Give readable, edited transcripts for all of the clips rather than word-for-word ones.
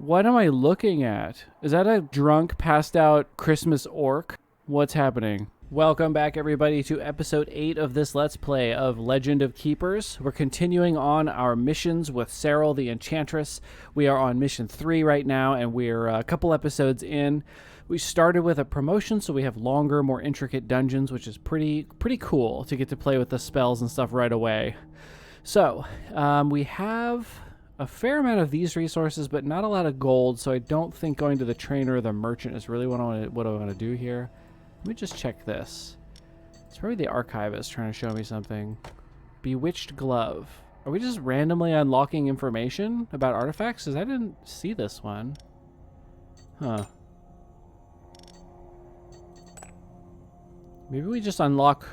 What am I looking at? Is that a drunk, passed out Christmas orc? What's happening? Welcome back, everybody, to episode 8 of this Let's Play of Legend of Keepers. We're continuing on our missions with Sarel the Enchantress. We are on mission 3 right now, and we're a couple episodes in. We started with a promotion, so we have longer, more intricate dungeons, which is pretty cool to get to play with the spells and stuff right away. So, we have a fair amount of these resources, but not a lot of gold, so I don't think going to the trainer or the merchant is really what I want to do here. Let me just check this. It's probably the archivist trying to show me something. Bewitched glove. Are we just randomly unlocking information about artifacts? Because I didn't see this one. Huh. Maybe we just unlock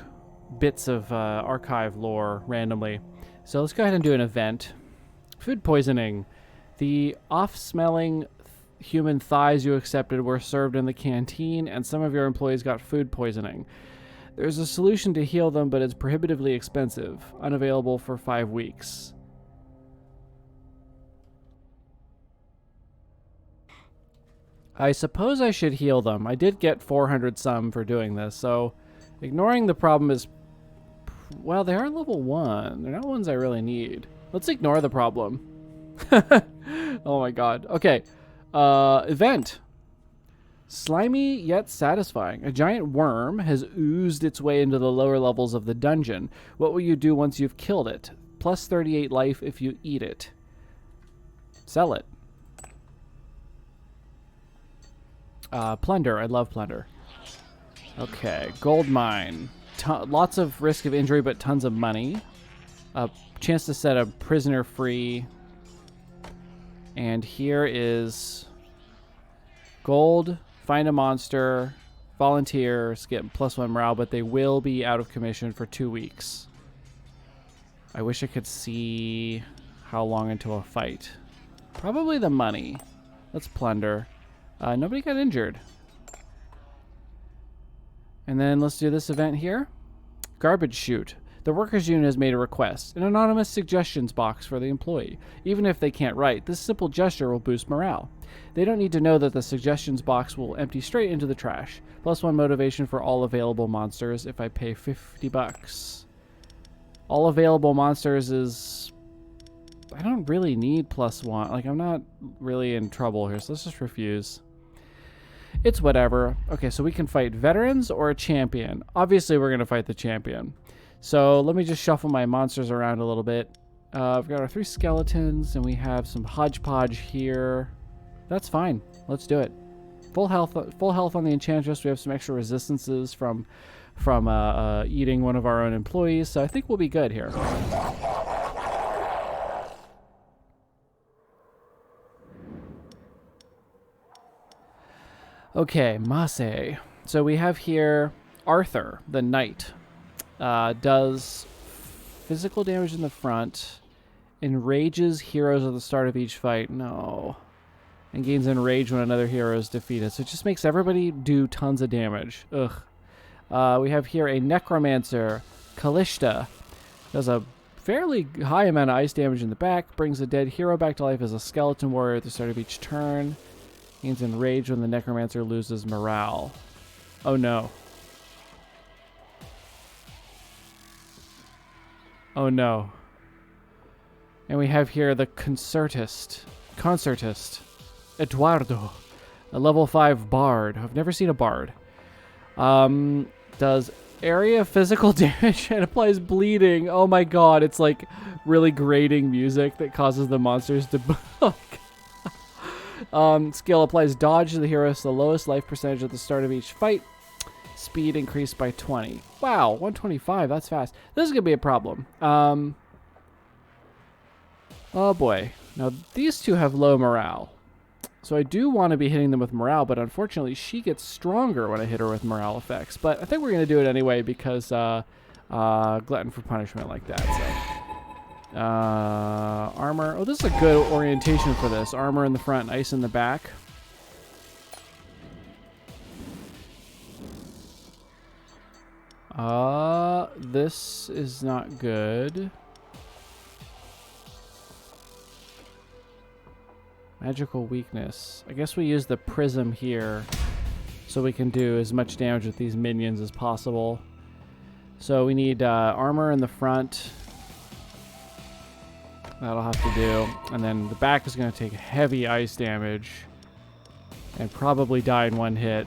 bits of archive lore randomly. So let's go ahead and do an event. Food poisoning. The off-smelling human thighs you accepted were served in the canteen, and some of your employees got food poisoning. There's a solution to heal them, but it's prohibitively expensive. Unavailable for 5 weeks. I suppose I should heal them. I did get 400 some for doing this, so ignoring the problem is... Well, they are level 1. They're not ones I really need. Let's ignore the problem. Oh my god. Okay. Event. Slimy yet satisfying. A giant worm has oozed its way into the lower levels of the dungeon. What will you do once you've killed it? Plus 38 life if you eat it. Sell it. Plunder. I love plunder. Okay. Gold mine. Lots of risk of injury, but tons of money. Chance to set a prisoner free. And here is gold, find a monster, volunteers, get +1 morale, but they will be out of commission for 2 weeks. I wish I could see how long into a fight. Probably the money. Let's plunder. Nobody got injured. And then let's do this event here. Garbage chute. The workers' union has made a request, an anonymous suggestions box for the employee. Even if they can't write, this simple gesture will boost morale. They don't need to know that the suggestions box will empty straight into the trash. +1 motivation for all available monsters if I pay 50 bucks. All available monsters is... I don't really need +1. Like, I'm not really in trouble here, so let's just refuse. It's whatever. Okay, so we can fight veterans or a champion. Obviously, we're going to fight the champion. So let me just shuffle my monsters around a little bit. We've got our 3 skeletons, and we have some hodgepodge here. That's fine. Let's do it. Full health on the Enchantress. We have some extra resistances from eating one of our own employees, so I think we'll be good here. Okay, Masse. So we have here Arthur, the knight. Does physical damage in the front, enrages heroes at the start of each fight. No. And gains enrage when another hero is defeated. So it just makes everybody do tons of damage. Ugh. We have here a necromancer, Kalishta. Does a fairly high amount of ice damage in the back. Brings a dead hero back to life as a skeleton warrior at the start of each turn. Gains enrage when the necromancer loses morale. Oh no. Oh no. And we have here the concertist, Eduardo, a level 5 bard. I've never seen a bard. Does area physical damage and applies bleeding. Oh my god, it's like really grating music that causes the monsters to... Skill applies dodge to the hero, so the lowest life percentage at the start of each fight. Speed increased by 20. Wow, 125, that's fast. This is going to be a problem. Oh boy. Now, these two have low morale. So I do want to be hitting them with morale, but unfortunately, she gets stronger when I hit her with morale effects. But I think we're going to do it anyway because glutton for punishment like that. So, armor. Oh, this is a good orientation for this. Armor in the front, ice in the back. This is not good. Magical weakness. I guess we use the prism here so we can do as much damage with these minions as possible. So we need armor in the front. That'll have to do. And then the back is going to take heavy ice damage and probably die in one hit.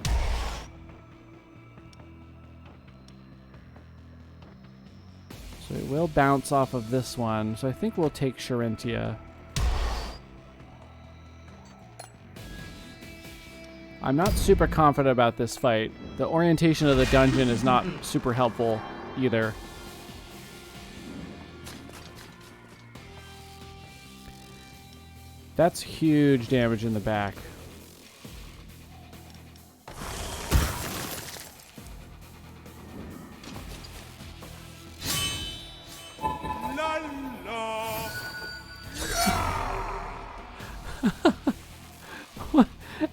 So it will bounce off of this one. So I think we'll take Charentia. I'm not super confident about this fight. The orientation of the dungeon is not super helpful either. That's huge damage in the back.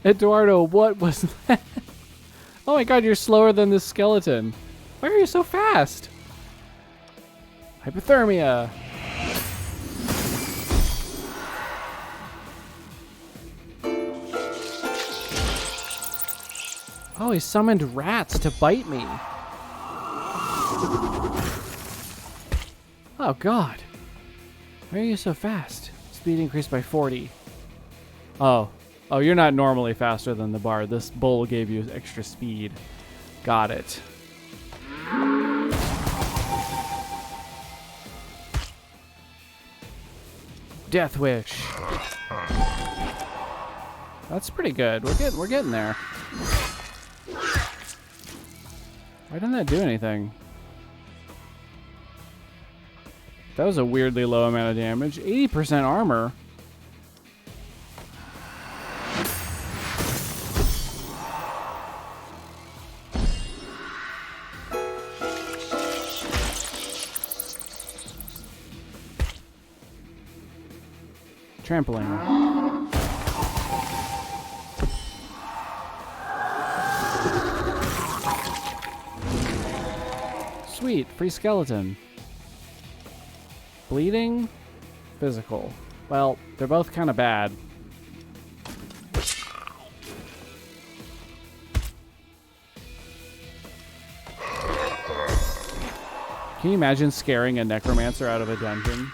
Eduardo, what was that? Oh my god, you're slower than this skeleton. Why are you so fast? Hypothermia. Oh, he summoned rats to bite me. Oh god. Why are you so fast? Speed increased by 40. Oh. Oh, you're not normally faster than the bard. This bull gave you extra speed. Got it. Death Wish. That's pretty good. We're getting there. Why didn't that do anything? That was a weirdly low amount of damage. 80% armor. Trampling. Sweet, free skeleton. Bleeding, physical. Well, they're both kind of bad. Can you imagine scaring a necromancer out of a dungeon?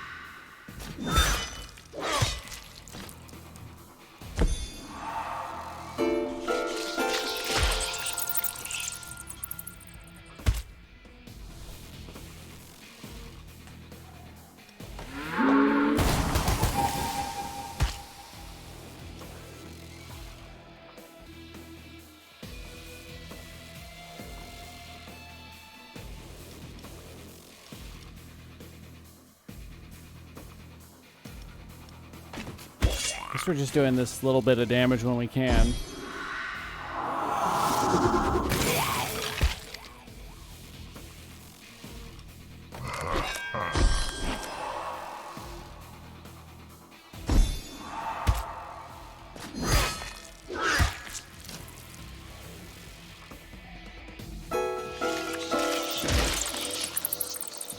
We're just doing this little bit of damage when we can.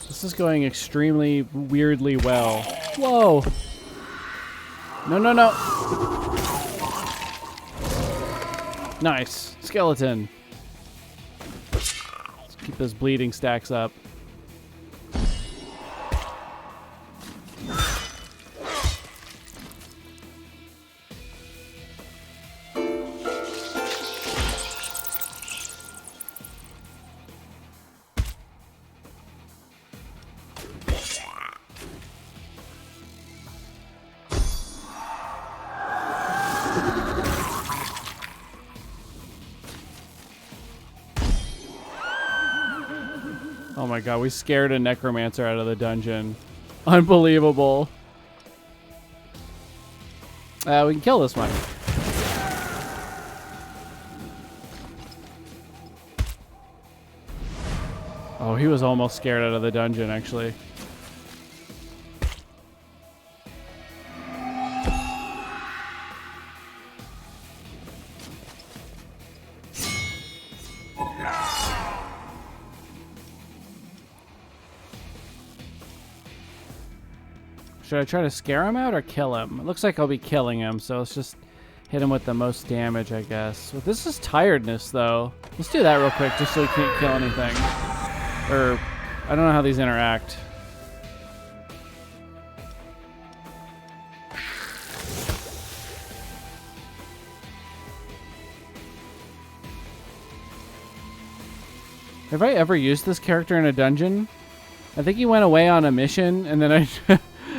This is going extremely weirdly well. Whoa! No, no, no. Nice. Skeleton. Let's keep those bleeding stacks up. Oh my god, we scared a necromancer out of the dungeon. Unbelievable. We can kill this one. Oh, he was almost scared out of the dungeon, actually. Should I try to scare him out or kill him? It looks like I'll be killing him, so let's just hit him with the most damage, I guess. Well, this is tiredness, though. Let's do that real quick, just so he can't kill anything. Or, I don't know how these interact. Have I ever used this character in a dungeon? I think he went away on a mission, and then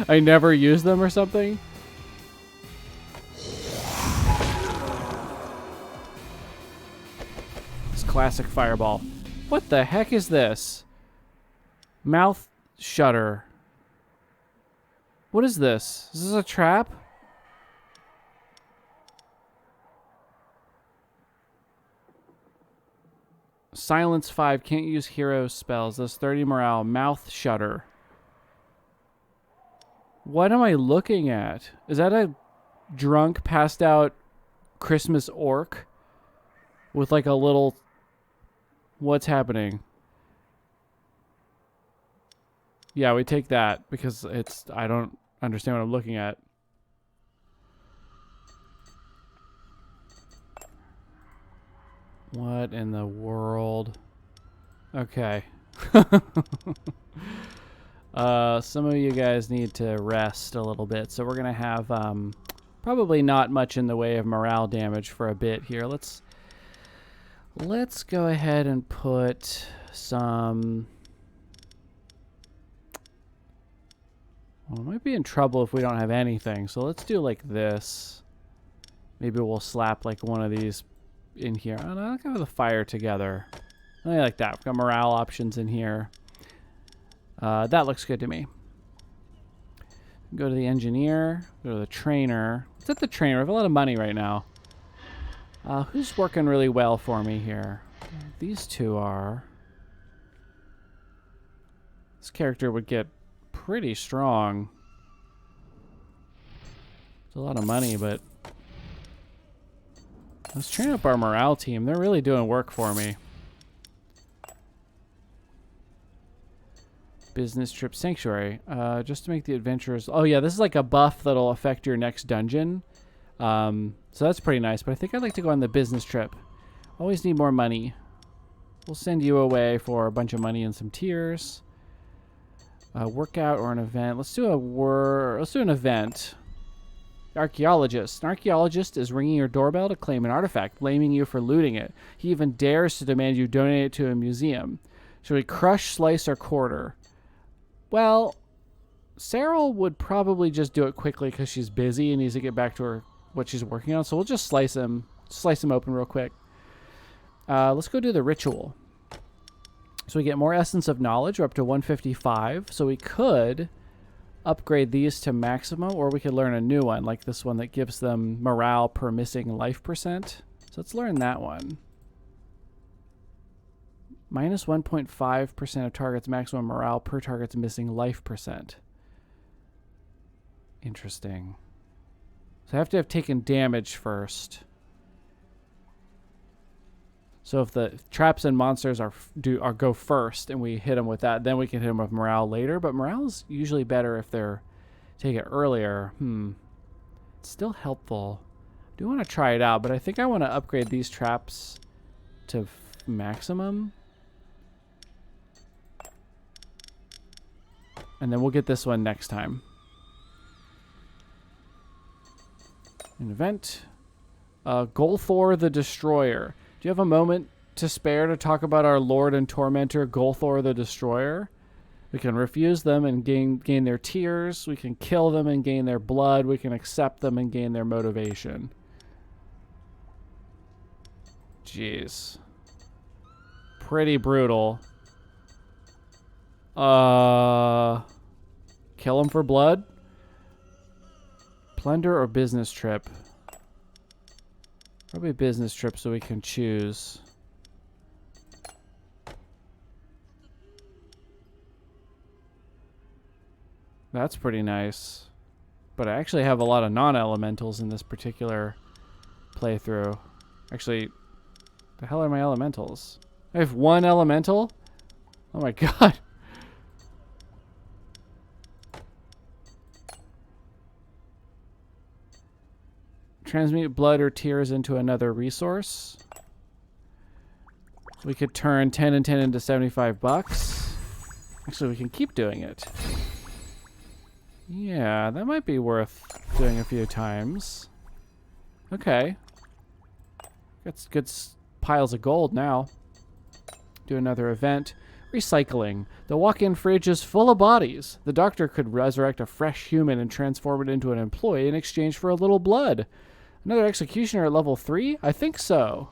I never used them or something. This classic fireball. What the heck is this? Mouth shutter. What is this? Is this a trap? Silence 5. Can't use hero spells. Does 30 morale. Mouth shutter. What am I looking at? Is that a drunk, passed out Christmas orc? With like a little... What's happening? Yeah, we take that because it's... I don't understand what I'm looking at. What in the world? Okay. Some of you guys need to rest a little bit, so we're going to have probably not much in the way of morale damage for a bit here. Let's go ahead and put some... Well, we might be in trouble if we don't have anything, so let's do like this. Maybe we'll slap like one of these in here. Oh, no, I'll go with the fire together. I like that. We've got morale options in here. That looks good to me. Go to the engineer. Go to the trainer. Let's hit the trainer. I have a lot of money right now. Who's working really well for me here? These two are. This character would get pretty strong. It's a lot of money, but let's train up our morale team. They're really doing work for me. Business trip sanctuary. Just to make the adventurers... Oh, yeah, this is like a buff that'll affect your next dungeon. So that's pretty nice, but I think I'd like to go on the business trip. Always need more money. We'll send you away for a bunch of money and some tiers. Workout or an event. Let's do an event. Archaeologist. An archaeologist is ringing your doorbell to claim an artifact, blaming you for looting it. He even dares to demand you donate it to a museum. Should we crush, slice, or quarter? Well, Sarel would probably just do it quickly because she's busy and needs to get back to what she's working on. So we'll just slice him open real quick. Let's go do the ritual. So we get more essence of knowledge. We're up to 155. So we could upgrade these to maximum, or we could learn a new one, like this one that gives them morale per missing life percent. So let's learn that one. Minus 1.5% of target's maximum morale per target's missing life percent. Interesting. So I have to have taken damage first. So if the traps and monsters go first and we hit them with that, then we can hit them with morale later. But morale is usually better if they're take it earlier. It's still helpful. I do want to try it out, but I think I want to upgrade these traps to maximum. And then we'll get this one next time. An event. Golthor the Destroyer. Do you have a moment to spare to talk about our Lord and Tormentor, Golthor the Destroyer? We can refuse them and gain their tears. We can kill them and gain their blood. We can accept them and gain their motivation. Jeez. Pretty brutal. Kill them for blood? Plunder or business trip? Probably business trip so we can choose. That's pretty nice. But I actually have a lot of non-elementals in this particular playthrough. Actually, the hell are my elementals? I have one elemental? Oh my god. Transmute blood or tears into another resource. We could turn 10 and 10 into $75. Actually, we can keep doing it. Yeah, that might be worth doing a few times. Okay. That's good piles of gold now. Do another event. Recycling. The walk-in fridge is full of bodies. The doctor could resurrect a fresh human and transform it into an employee in exchange for a little blood. Another executioner at level 3? I think so.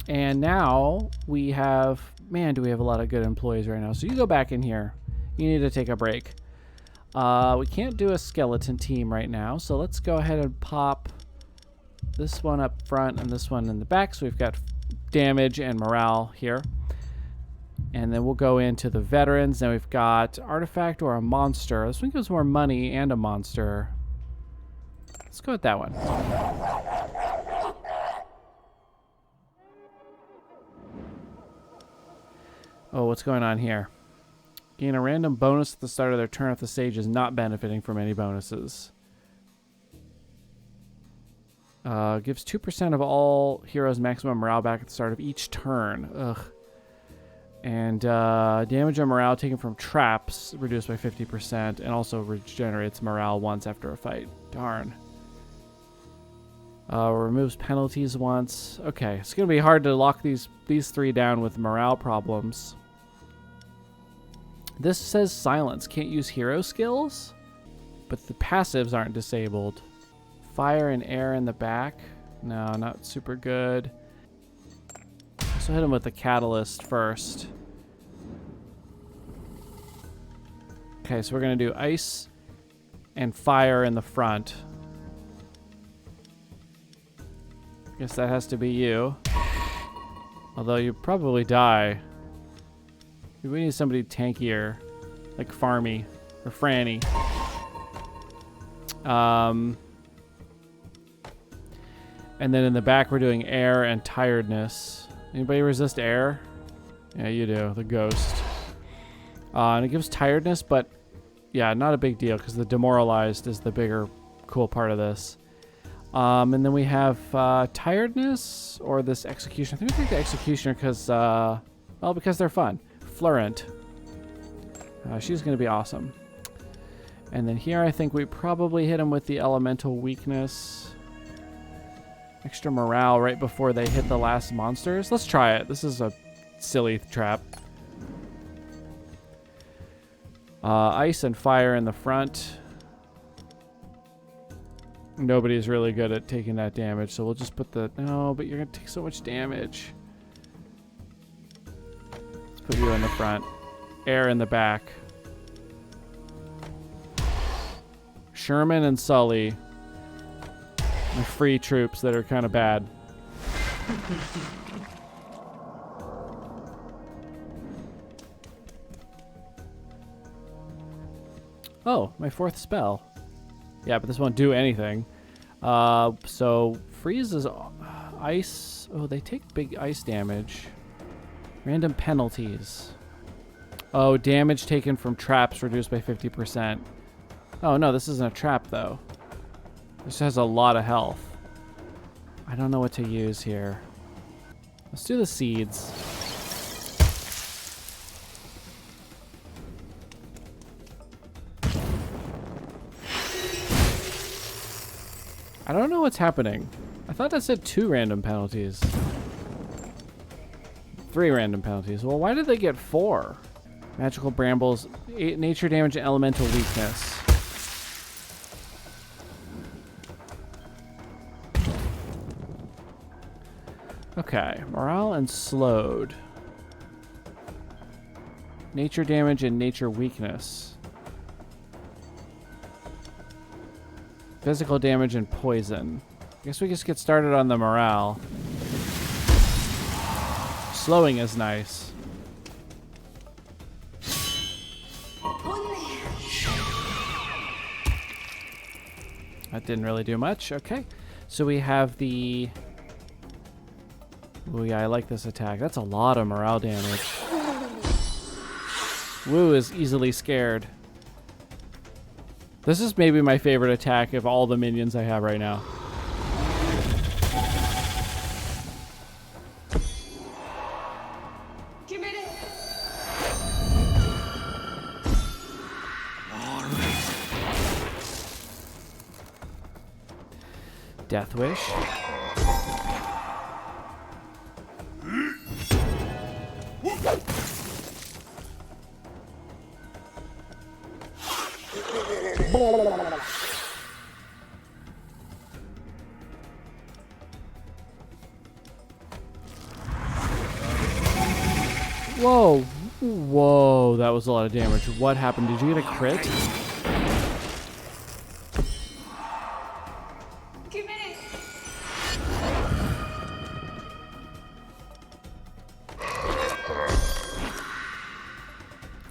And now we have... Man, do we have a lot of good employees right now. So you go back in here. You need to take a break. We can't do a skeleton team right now, so let's go ahead and pop this one up front and this one in the back. So we've got damage and morale here. And then we'll go into the veterans. Then we've got artifact or a monster. This one gives more money and a monster. Let's go with that one. Oh, what's going on here? Gain a random bonus at the start of their turn if the sage is not benefiting from any bonuses. Gives 2% of all heroes maximum morale back at the start of each turn. Ugh. And damage and morale taken from traps reduced by 50%, and also regenerates morale once after a fight. Darn. Removes penalties once. Okay, it's going to be hard to lock these three down with morale problems. This says silence. Can't use hero skills, but the passives aren't disabled. Fire and air in the back. No, not super good. So hit him with the catalyst first. Okay, so we're going to do ice and fire in the front. Guess that has to be you. Although you probably die. We need somebody tankier, like Farmy or Franny. And then in the back we're doing air and tiredness. Anybody resist air? Yeah, you do. The ghost. And it gives tiredness, but yeah, not a big deal because the demoralized is the bigger cool part of this. And then we have tiredness or this execution. I think we take the executioner because, well, because they're fun. Florent. She's going to be awesome. And then here I think we probably hit him with the elemental weakness. Extra morale right before they hit the last monsters. Let's try it. This is a silly trap. Ice and fire in the front. Nobody's really good at taking that damage, so we'll just put the... No, but you're going to take so much damage. Let's put you in the front. Air in the back. Sherman and Sully. And free troops that are kind of bad. Oh, my fourth spell. Yeah, but this won't do anything. So freeze is ice. Oh, they take big ice damage. Random penalties. Oh, damage taken from traps reduced by 50%. Oh, no, this isn't a trap, though. This has a lot of health. I don't know what to use here. Let's do the seeds. I don't know what's happening. I thought that said 2 random penalties. 3 random penalties. Well, why did they get 4? Magical brambles, nature damage, and elemental weakness. Okay, morale and slowed. Nature damage and nature weakness. Physical damage and poison. I guess we just get started on the morale. Slowing is nice. That didn't really do much. Okay. So we have the... Ooh, yeah, I like this attack. That's a lot of morale damage. Woo is easily scared. This is maybe my favorite attack of all the minions I have right now. Death Wish. Whoa. Whoa, that was a lot of damage. What happened? Did you get a crit?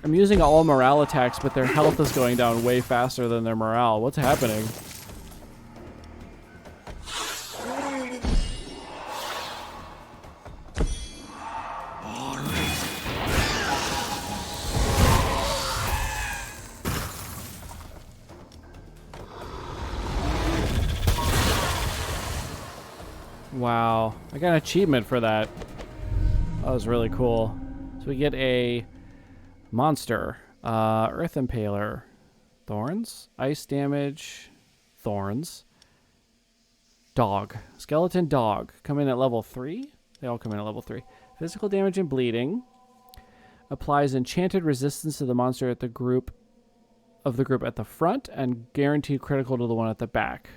I'm using all morale attacks, but their health is going down way faster than their morale. What's happening? Wow, I got an achievement for that. That was really cool. So we get a monster, Earth Impaler, thorns, ice damage, thorns, dog, skeleton dog, come in at level 3. They all come in at level 3. Physical damage and bleeding. Applies enchanted resistance to the monster at the group at the front and guaranteed critical to the one at the back.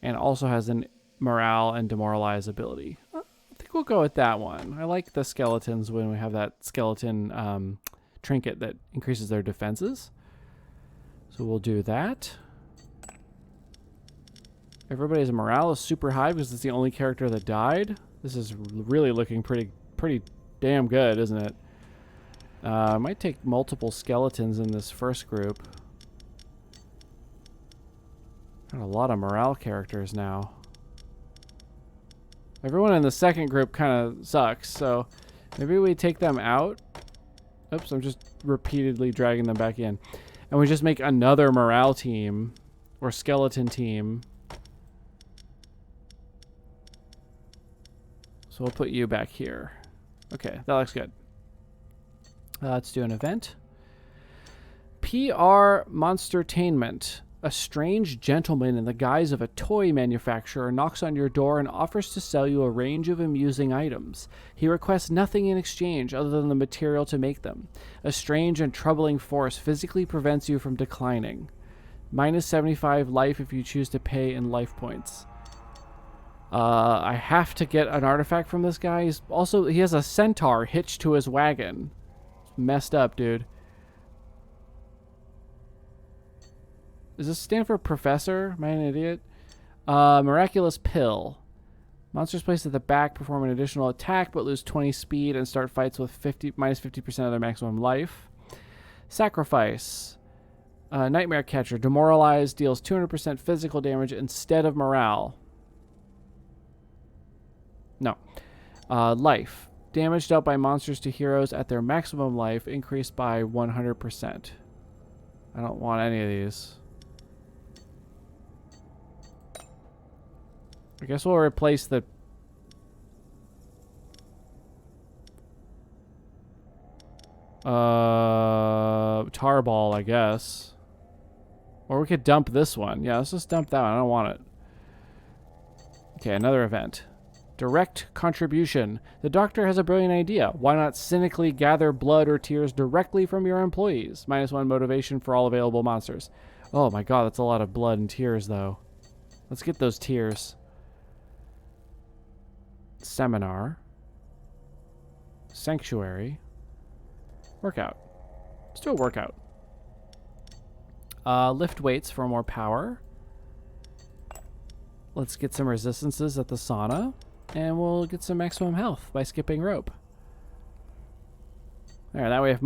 And also has an morale and demoralize ability. I think we'll go with that one. I like the skeletons when we have that skeleton trinket that increases their defenses. So we'll do that. Everybody's morale is super high because it's the only character that died. This is really looking pretty damn good, isn't it? I might take multiple skeletons in this first group. Got a lot of morale characters now. Everyone in the second group kind of sucks, so maybe we take them out. Oops, I'm just repeatedly dragging them back in. And we just make another morale team or skeleton team. So we'll put you back here. Okay, that looks good. Let's do an event. PR Monstertainment. A strange gentleman in the guise of a toy manufacturer knocks on your door and offers to sell you a range of amusing items. He requests nothing in exchange other than the material to make them. A strange and troubling force physically prevents you from declining. Minus 75 life if you choose to pay in life points. I have to get an artifact from this guy. He has a centaur hitched to his wagon. It's messed up, dude. Does this stand for professor? Am I an idiot? Miraculous pill. Monsters placed at the back perform an additional attack but lose 20 speed and start fights with minus 50% of their maximum life. Sacrifice. Nightmare catcher. Demoralized. Deals 200% physical damage instead of morale. No. Life. Damage dealt by monsters to heroes at their maximum life increased by 100%. I don't want any of these. I guess we'll replace the tarball, I guess. Or we could dump this one. Yeah, let's just dump that one. I don't want it. Okay, another event. Direct contribution. The doctor has a brilliant idea. Why not cynically gather blood or tears directly from your employees? -1 motivation for all available monsters. Oh my god, that's a lot of blood and tears, though. Let's get those tears. Seminar. Sanctuary. Workout. Let's do a workout. Lift weights for more power. Let's get some resistances at the sauna. And we'll get some maximum health by skipping rope. There, that way if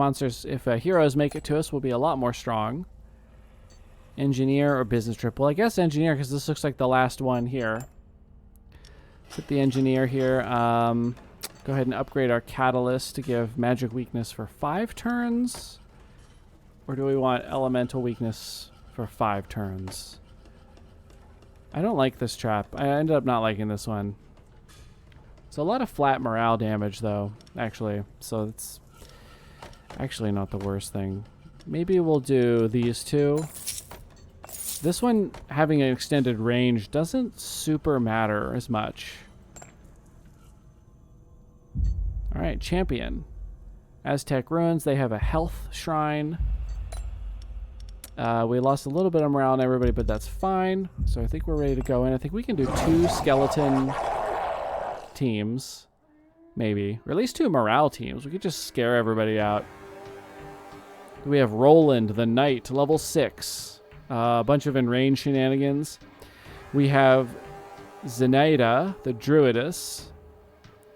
heroes make it to us, we'll be a lot more strong. Engineer or business trip. Well, I guess engineer, because this looks like the last one here. Put the engineer here. Go ahead and upgrade our catalyst to give magic weakness for 5 turns. Or do we want elemental weakness for 5 turns. I don't like this trap. I ended up not liking this one. It's a lot of flat morale damage, though, actually. So it's actually not the worst thing. Maybe we'll do these 2. This one, having an extended range, doesn't super matter as much. Alright, champion. Aztec ruins, they have a health shrine. We lost a little bit of morale on everybody, but that's fine. So I think we're ready to go in. I think we can do 2 skeleton teams. Maybe. Or at least 2 morale teams. We could just scare everybody out. We have Roland, the Knight, level 6. A bunch of in-range shenanigans. We have Zenaida, the druidess.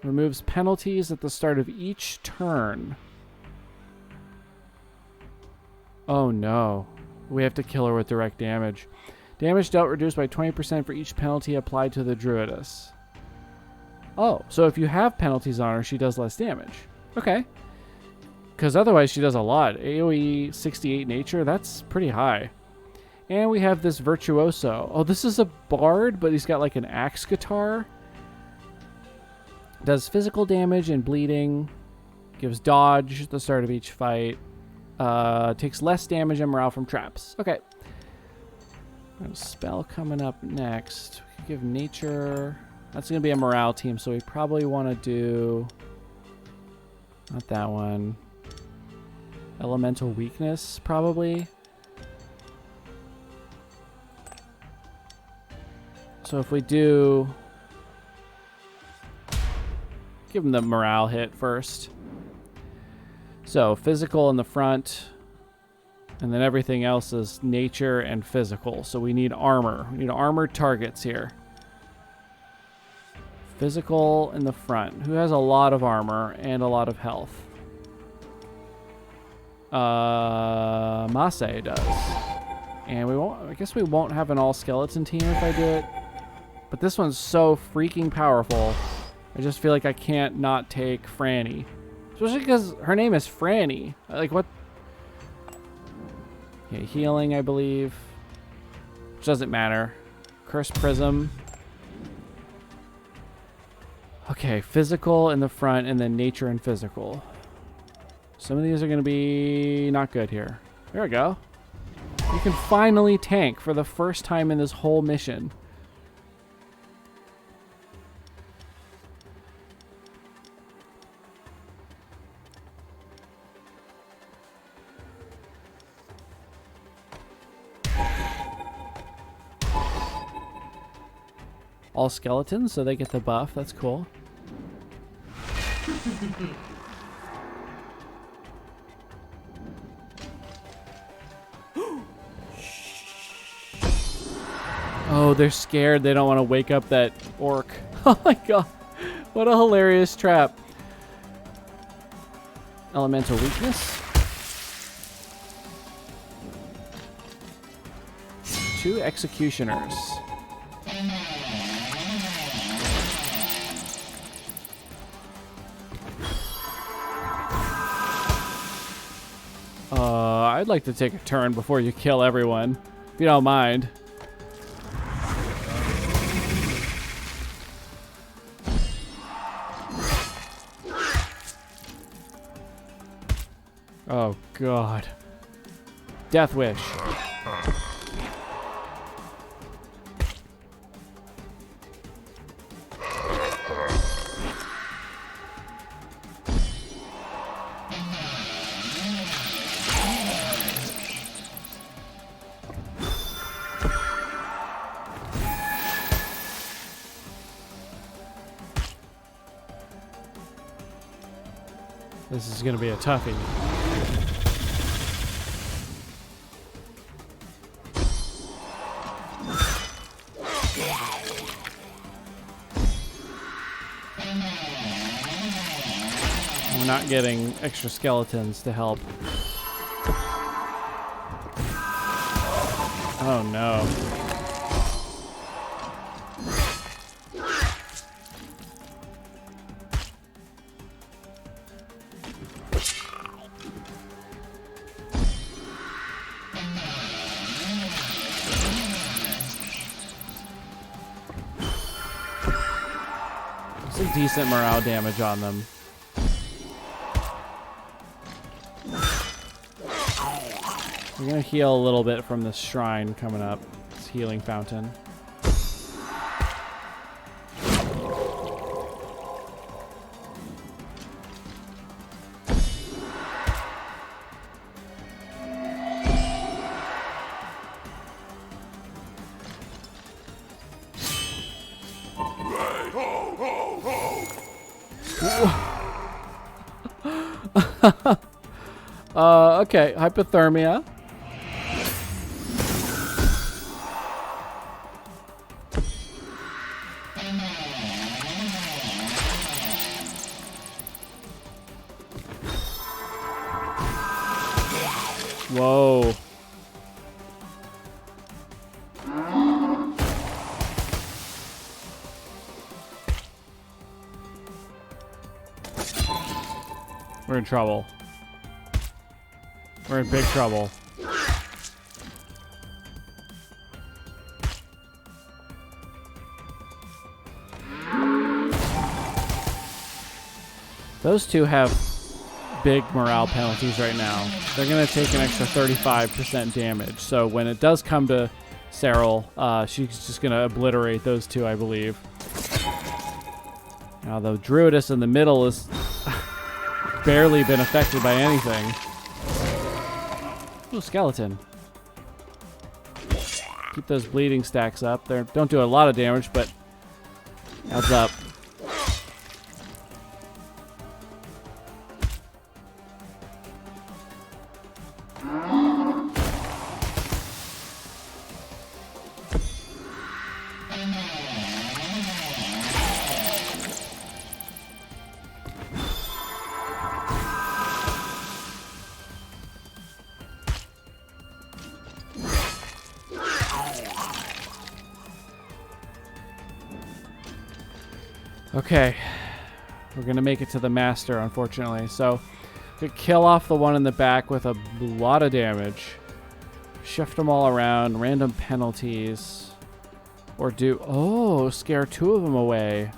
Removes penalties at the start of each turn. Oh no. We have to kill her with direct damage. Damage dealt reduced by 20% for each penalty applied to the druidess. Oh, so if you have penalties on her, she does less damage. Okay. Because otherwise she does a lot. AoE 68 nature, that's pretty high. And we have this virtuoso. Oh, this is a bard, but he's got like an axe guitar. Does physical damage and bleeding. Gives dodge at the start of each fight. Takes less damage and morale from traps. Okay. A spell coming up next. We could give nature. That's going to be a morale team, so we probably want to do... Not that one. Elemental weakness, probably. So if we do... Give him the morale hit first. So physical in the front. And then everything else is nature and physical. So we need armor. We need armored targets here. Physical in the front. Who has a lot of armor and a lot of health? Masay does. And we won't... I guess we won't have an all-skeleton team if I do it. But this one's so freaking powerful. I just feel like I can't not take Franny. Especially because her name is Franny. Like, what? Okay, healing, I believe. Which doesn't matter. Curse Prism. Okay, physical in the front, and then nature and physical. Some of these are going to be not good here. There we go. You can finally tank for the first time in this whole mission. All skeletons, so they get the buff. That's cool. Oh, they're scared. They don't want to wake up that orc. Oh my god. What a hilarious trap. Elemental weakness. 2 executioners. I'd like to take a turn before you kill everyone, if you don't mind. Oh, God. Death Wish. This is going to be a toughie. We're not getting extra skeletons to help. Oh no. Some decent morale damage on them. We're gonna heal a little bit from this shrine coming up. This healing fountain. Okay, hypothermia. Whoa. We're in trouble. We're in big trouble. Those two have big morale penalties right now. They're going to take an extra 35% damage. So when it does come to Sarel, she's just going to obliterate those two, I believe. Now the druidess in the middle has barely been affected by anything. Ooh, skeleton. Keep those bleeding stacks up. They don't do a lot of damage, but adds up. Okay, we're gonna make it to the master, unfortunately. So, we kill off the one in the back with a lot of damage. Shift them all around, random penalties. Or do, oh, scare two of them away.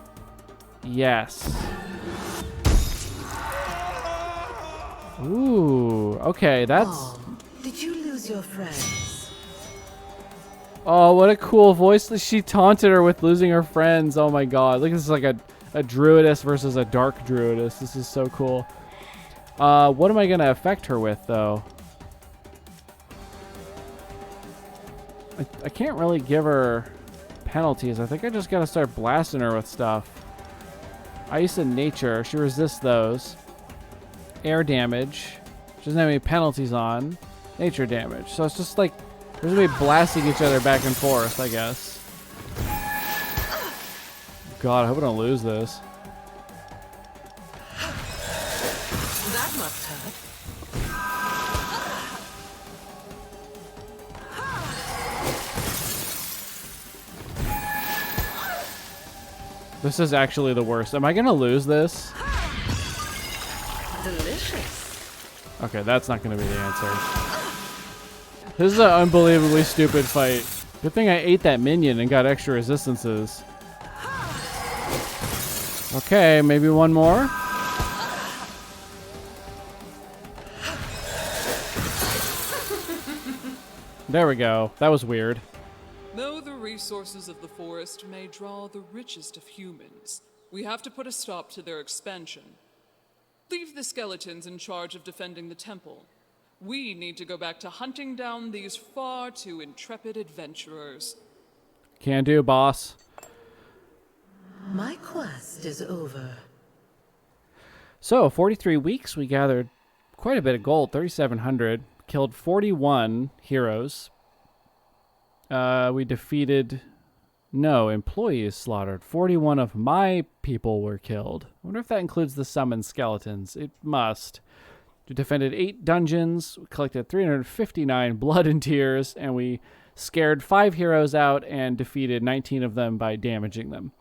Yes. Ooh, okay, that's... Oh, did you lose your friends? Oh, what a cool voice. She taunted her with losing her friends. Oh my god. Look, this is like a druidess versus a dark druidess. This is so cool. What am I going to affect her with, though? I can't really give her penalties. I think I just got to start blasting her with stuff. Ice and nature. She resists those. Air damage. She doesn't have any penalties on. Nature damage. So it's just like... We're going to be blasting each other back and forth, I guess. God, I hope I don't lose this. That must hurt. This is actually the worst. Am I going to lose this? Delicious. Okay, that's not going to be the answer. This is an unbelievably stupid fight. Good thing I ate that minion and got extra resistances. Okay, maybe one more. There we go. That was weird. Though the resources of the forest may draw the richest of humans, we have to put a stop to their expansion. Leave the skeletons in charge of defending the temple. We need to go back to hunting down these far too intrepid adventurers. Can do, boss. My quest is over. So, 43 weeks, we gathered quite a bit of gold, 3,700. Killed 41 heroes. We defeated... No, employees slaughtered. 41 of my people were killed. I wonder if that includes the summoned skeletons. It must. We defended 8 dungeons, collected 359 blood and tears, and we scared 5 heroes out and defeated 19 of them by damaging them.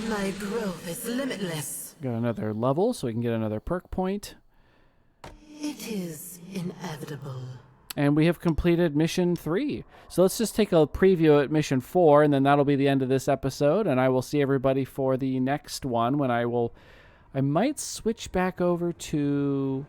My growth is limitless. Got another level, so we can get another perk point. It is inevitable. And we have completed mission 3. So let's just take a preview at mission 4, and then that'll be the end of this episode. And I will see everybody for the next one when I might switch back over to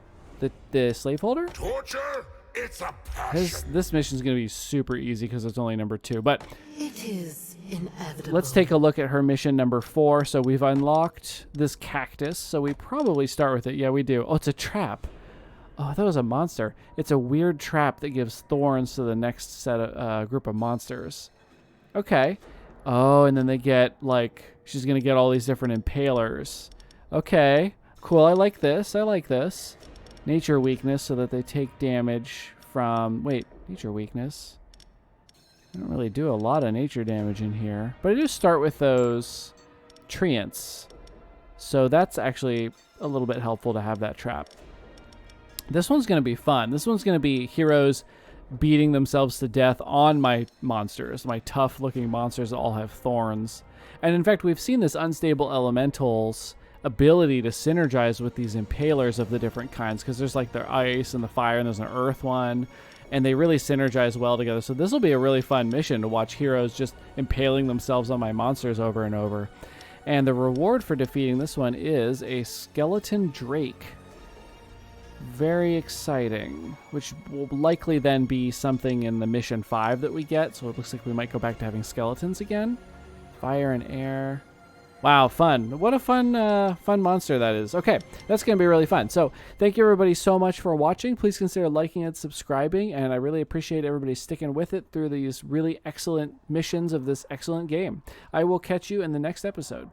the slaveholder. Torture? It's a passion. This mission is going to be super easy because it's only number 2. But It is inevitable. let's take a look at her mission number 4. So we've unlocked this cactus. So we probably start with it. Yeah, we do. Oh, it's a trap. Oh, I thought it was a monster. It's a weird trap that gives thorns to the next set of group of monsters. Okay. Oh, and then they get, like, she's going to get all these different impalers. Okay. Cool. I like this. I like this. Nature weakness so that they take damage from... Wait, nature weakness? I don't really do a lot of nature damage in here. But I do start with those treants. So that's actually a little bit helpful to have that trap. This one's going to be fun. This one's going to be heroes beating themselves to death on my monsters, my tough-looking monsters that all have thorns. And in fact, we've seen this unstable elemental's ability to synergize with these impalers of the different kinds, because there's like the ice and the fire, and there's an earth one, and they really synergize well together. So this will be a really fun mission to watch heroes just impaling themselves on my monsters over and over. And the reward for defeating this one is a skeleton drake. Very exciting, which will likely then be something in the mission 5 that we get. So it looks like we might go back to having skeletons again. Fire and air. Wow, fun. What a fun monster that is. Okay, that's going to be really fun. So thank you everybody so much for watching. Please consider liking and subscribing, and I really appreciate everybody sticking with it through these really excellent missions of this excellent game. I will catch you in the next episode.